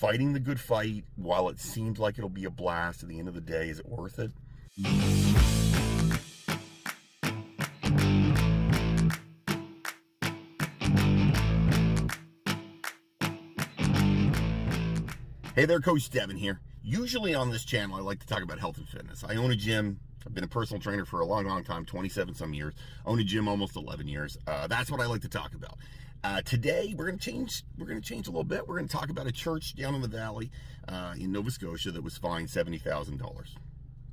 fighting the good fight, while it seems like it'll be a blast, at the end of the day, is it worth it? Hey there, Coach Devin here. Usually on this channel, I like to talk about health and fitness. I own a gym. I've been a personal trainer for a long time, 27 some years. Own a gym almost 11 years. That's what I like to talk about. Today, we're going to change a little bit. We're going to talk about a church down in the valley in Nova Scotia that was fined $70,000.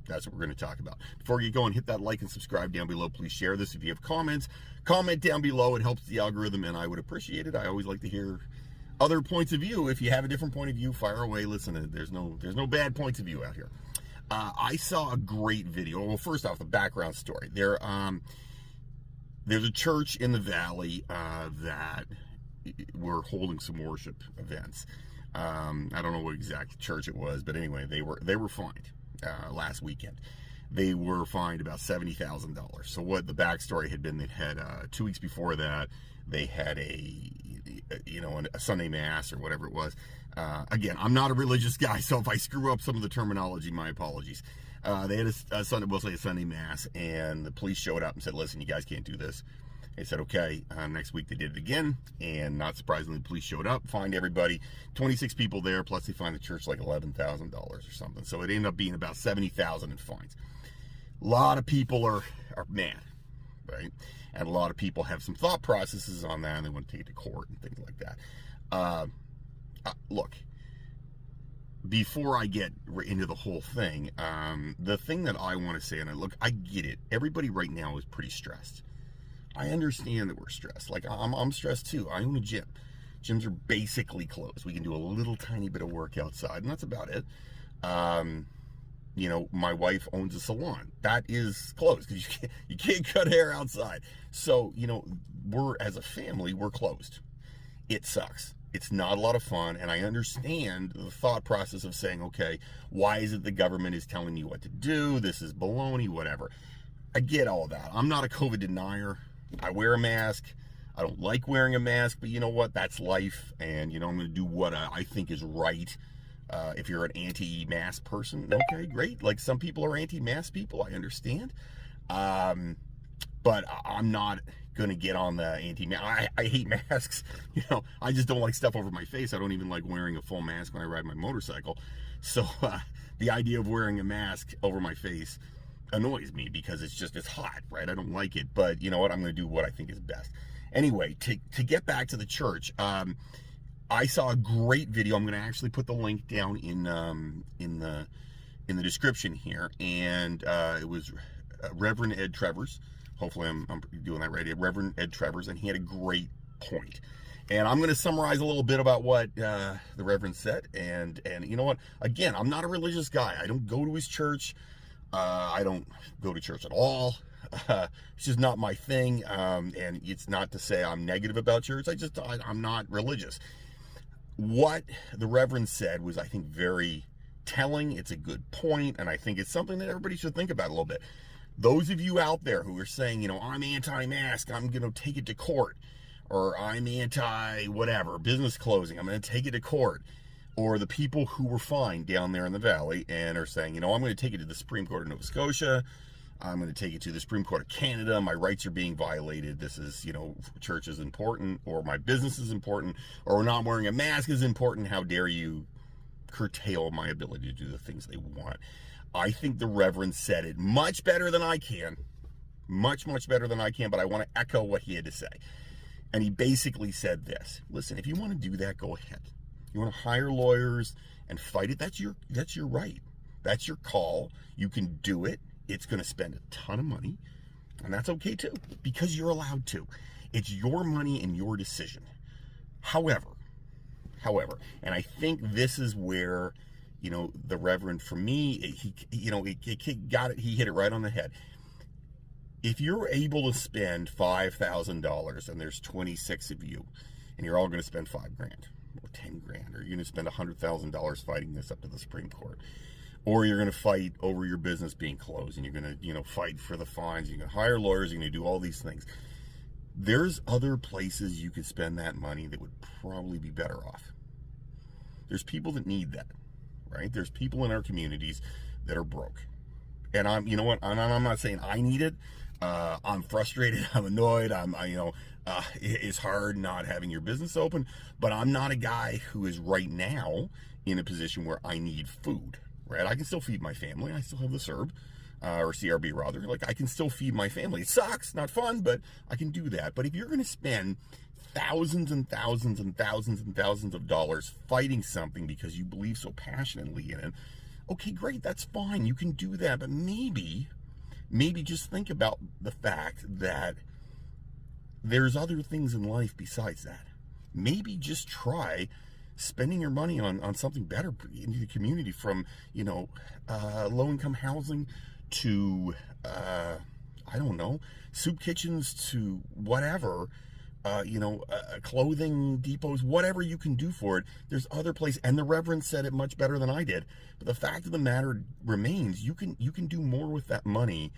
That's what we're going to talk about. Before you go and hit that like and subscribe down below, please share this. If you have comments, comment down below. It helps the algorithm, and I would appreciate it. I always like to hear other points of view. If you have a different point of view, fire away. Listen, there's no bad points of view out here. I saw a great video. Well, first off, the background story. There's a church in the valley that were holding some worship events. I don't know what exact church it was, but anyway, they were fined last weekend. They were fined about $70,000. So what the backstory had been, they had 2 weeks before that, they had a Sunday mass or whatever it was. Again, I'm not a religious guy, so if I screw up some of the terminology, my apologies. They had a Sunday mass, and the police showed up and said, listen, you guys can't do this. They said, okay. Next week they did it again, and not surprisingly, the police showed up, fined everybody, 26 people there, plus they fined the church like $11,000 or something. So it ended up being about $70,000 in fines. A lot of people are mad, right? And a lot of people have some thought processes on that, and they want to take it to court and things like that. Look, before I get into the whole thing, the thing that I want to say, and I get it. Everybody right now is pretty stressed. I understand that we're stressed. Like, I'm stressed too. I own a gym. Gyms are basically closed. We can do a little tiny bit of work outside, and that's about it. My wife owns a salon. That is closed because you can't cut hair outside. So, as a family, we're closed. It sucks. It's not a lot of fun, and I understand the thought process of saying, okay, why is it the government is telling me what to do? This is baloney, whatever. I get all that. I'm not a COVID denier. I wear a mask. I don't like wearing a mask, but you know what? That's life, and, I'm going to do what I think is right. If you're an anti-mask person, okay, great. Like, some people are anti-mask people, I understand. But I'm not going to get on the anti-mask. I hate masks. I just don't like stuff over my face. I don't even like wearing a full mask when I ride my motorcycle. So the idea of wearing a mask over my face annoys me because it's hot, right? I don't like it. But you know what? I'm going to do what I think is best. Anyway, to get back to the church, I saw a great video. I'm going to actually put the link down in the description here, and it was Rev Ed Trevor's. Hopefully I'm doing that right. Rev Ed Trevor's, and he had a great point. And I'm going to summarize a little bit about what the Reverend said. And you know what? Again, I'm not a religious guy. I don't go to his church. I don't go to church at all. It's just not my thing. And it's not to say I'm negative about church. I'm not religious. What the Reverend said was, I think, very telling. It's a good point, and I think it's something that everybody should think about a little bit. Those of you out there who are saying, I'm anti-mask, I'm going to take it to court, or I'm anti-whatever, business closing, I'm going to take it to court, or the people who were fined down there in the valley and are saying, I'm going to take it to the Supreme Court of Nova Scotia, I'm going to take it to the Supreme Court of Canada, my rights are being violated, this is, church is important, or my business is important, or not wearing a mask is important, how dare you curtail my ability to do the things they want. I think the Reverend said it much better than I can, much better than I can, but I want to echo what he had to say. And he basically said this: listen, if you want to do that, go ahead. You want to hire lawyers and fight it, that's your right. That's your call. You can do it. It's going to spend a ton of money, and that's okay too, because you're allowed to. It's your money and your decision. However, and I think this is where, the Reverend, for me, he got it. He hit it right on the head. If you're able to spend $5,000 and there's 26 of you, and you're all going to spend $5,000 or $10,000, or you're going to spend $100,000 fighting this up to the Supreme Court, or you're going to fight over your business being closed, and you're going to, fight for the fines, you're going to hire lawyers, you're going to do all these things. There's other places you could spend that money that would probably be better off. there's people that need that, right? There's people in our communities that are broke. And you know what? I'm not saying I need it. I'm frustrated. I'm annoyed. It's hard not having your business open, but I'm not a guy who is right now in a position where I need food, right? I can still feed my family. I still have the CERB, or CRB rather. Like, I can still feed my family. It sucks, not fun, but I can do that. But if you're going to spend thousands and thousands and thousands and thousands of dollars fighting something because you believe so passionately in it, okay, great, that's fine. You can do that, but maybe just think about the fact that there's other things in life besides that. Maybe just try spending your money on something better in the community, from, low-income housing to, I don't know, soup kitchens to whatever, clothing depots, whatever you can do for it. There's other places, and the Reverend said it much better than I did. But the fact of the matter remains, you can do more with that money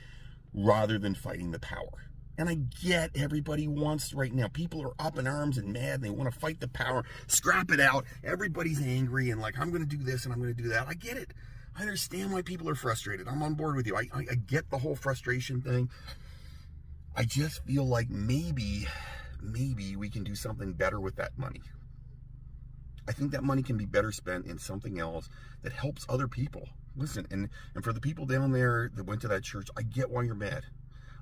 rather than fighting the power. And I get everybody wants right now. People are up in arms and mad, and they want to fight the power, scrap it out. Everybody's angry and like, I'm going to do this and I'm going to do that. I get it. I understand why people are frustrated. I'm on board with you. I get the whole frustration thing. I just feel like maybe we can do something better with that money. I think that money can be better spent in something else that helps other people. Listen, and for the people down there that went to that church, I get why you're mad.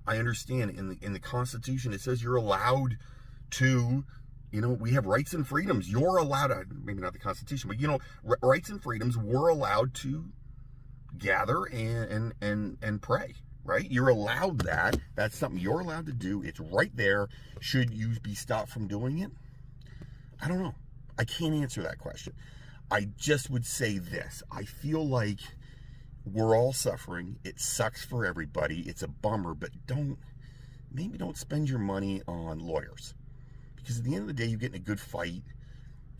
I understand. In the Constitution, it says you're allowed to, we have rights and freedoms. You're allowed, maybe not the Constitution, but rights and freedoms. We're allowed to gather and pray, right? You're allowed that. That's something you're allowed to do. It's right there. Should you be stopped from doing it? I don't know. I can't answer that question. I just would say this. I feel like we're all suffering. It sucks for everybody. It's a bummer, but maybe don't spend your money on lawyers. Because at the end of the day, you get in a good fight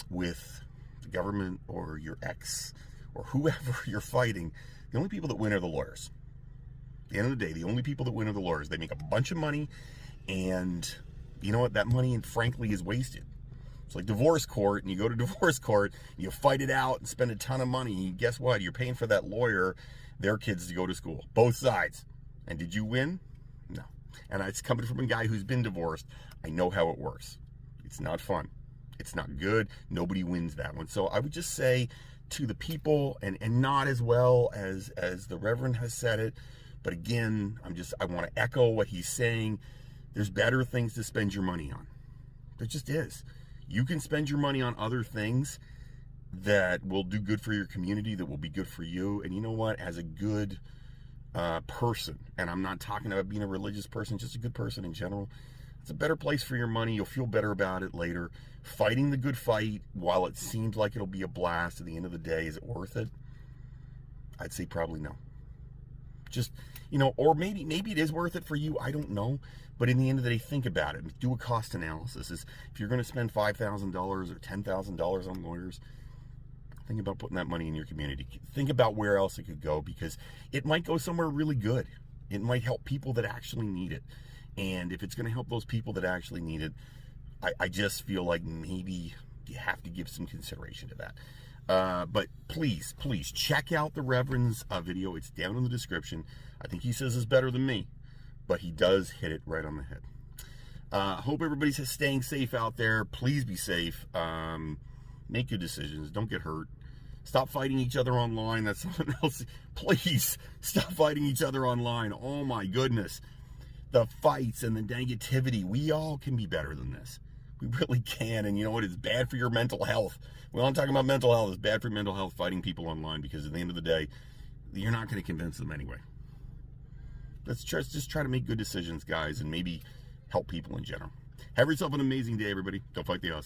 with the government or your ex or whoever you're fighting. The only people that win are the lawyers. At the end of the day, the only people that win are the lawyers. They make a bunch of money, and you know what? That money, frankly, is wasted. It's like divorce court, and you go to divorce court, and you fight it out and spend a ton of money. And guess what? You're paying for that lawyer, their kids to go to school. Both sides. And did you win? No. And it's coming from a guy who's been divorced. I know how it works. It's not fun. It's not good. Nobody wins that one. So I would just say to the people, and not as well as the Reverend has said it, but again, I want to echo what he's saying. There's better things to spend your money on. There just is. You can spend your money on other things that will do good for your community, that will be good for you. And you know what? As a good person, and I'm not talking about being a religious person, just a good person in general, it's a better place for your money. You'll feel better about it later. Fighting the good fight, while it seems like it'll be a blast, at the end of the day, is it worth it? I'd say probably no. Just, or maybe it is worth it for you. I don't know. But in the end of the day, think about it. Do a cost analysis. If you're going to spend $5,000 or $10,000 on lawyers, think about putting that money in your community. Think about where else it could go, because it might go somewhere really good. It might help people that actually need it. And if it's going to help those people that actually need it, I just feel like maybe you have to give some consideration to that. But please check out the Reverend's video. It's down in the description. I think he says it's better than me, but he does hit it right on the head. Hope everybody's staying safe out there. Please be safe. Make good decisions. Don't get hurt. Stop fighting each other online. That's something else. Please stop fighting each other online. Oh my goodness. The fights and the negativity. We all can be better than this. We really can. And you know what? It's bad for your mental health. Well, I'm talking about mental health. It's bad for mental health fighting people online, because at the end of the day, you're not going to convince them anyway. Let's just try to make good decisions, guys, and maybe help people in general. Have yourself an amazing day, everybody. Don't fight the odds.